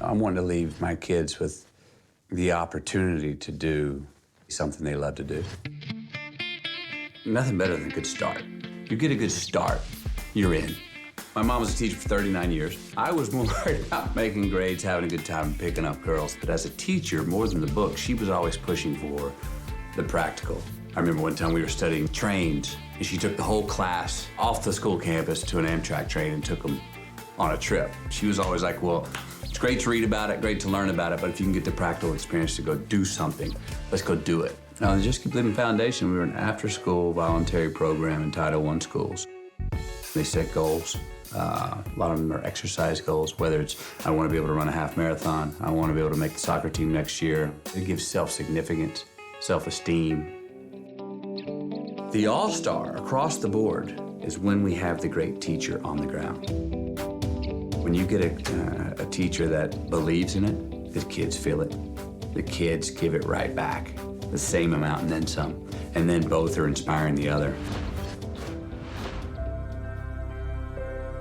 I'm wanting to leave my kids with the opportunity to do something they love to do. Nothing better than a good start. You get a good start, you're in. My mom was a teacher for 39 years. I was more worried about making grades, having a good time, and picking up girls. But as a teacher, more than the book, she was always pushing for the practical. I remember one time we were studying trains, and she took the whole class off the school campus to an Amtrak train and took them on a trip. She was always like, well, it's great to read about it, great to learn about it, but if you can get the practical experience to go do something, let's go do it. Now, the Just Keep Living Foundation, we were an after-school voluntary program in Title I schools. They set goals. A lot of them are exercise goals, whether it's, I want to be able to run a half marathon, I want to be able to make the soccer team next year. It gives self-significance, self-esteem. The all-star across the board is when we have the great teacher on the ground. When you get a teacher that believes in it, the kids feel it. The kids give it right back, the same amount and then some. And then both are inspiring the other.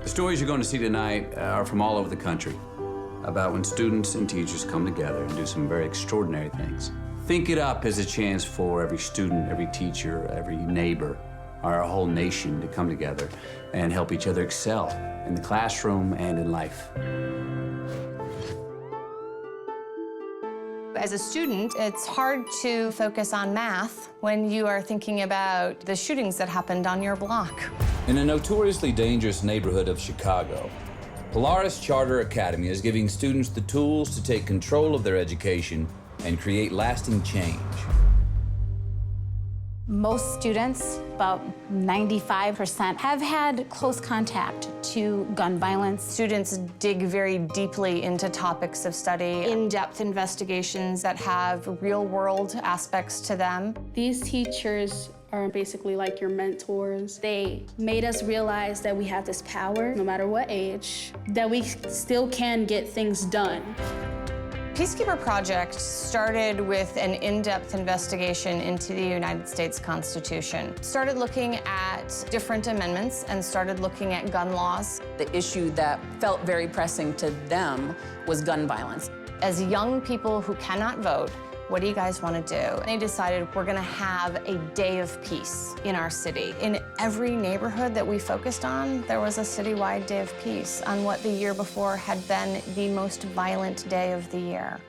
The stories you're going to see tonight are from all over the country about when students and teachers come together and do some very extraordinary things. Think It Up as a chance for every student, every teacher, every neighbor, our whole nation to come together and help each other excel in the classroom and in life. As a student, it's hard to focus on math when you are thinking about the shootings that happened on your block. In a notoriously dangerous neighborhood of Chicago, Polaris Charter Academy is giving students the tools to take control of their education and create lasting change. Most students, about 95%, have had close contact to gun violence. Students dig very deeply into topics of study, in-depth investigations that have real-world aspects to them. These teachers are basically like your mentors. They made us realize that we have this power, no matter what age, that we still can get things done. Peacekeeper Project started with an in-depth investigation into the United States Constitution. Started looking at different amendments and started looking at gun laws. The issue that felt very pressing to them was gun violence. As young people who cannot vote, what do you guys want to do? And they decided we're going to have a day of peace in our city. In every neighborhood that we focused on, there was a citywide day of peace on what the year before had been the most violent day of the year.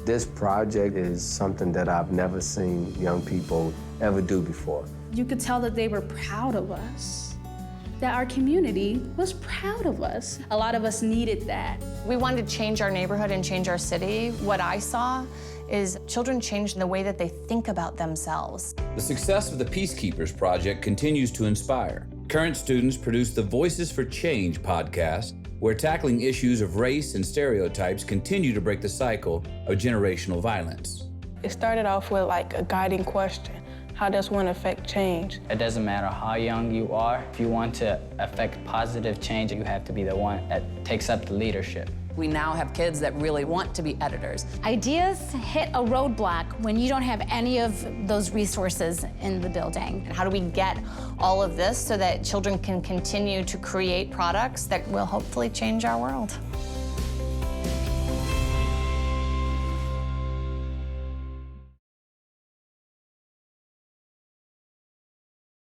This project is something that I've never seen young people ever do before. You could tell that they were proud of us, that our community was proud of us. A lot of us needed that. We wanted to change our neighborhood and change our city. What I saw is children change in the way that they think about themselves. The success of the Peacekeepers Project continues to inspire. Current students produce the Voices for Change podcast, where tackling issues of race and stereotypes continue to break the cycle of generational violence. It started off with like a guiding question. How does one affect change? It doesn't matter how young you are. If you want to affect positive change, you have to be the one that takes up the leadership. We now have kids that really want to be editors. Ideas hit a roadblock when you don't have any of those resources in the building. And how do we get all of this so that children can continue to create products that will hopefully change our world?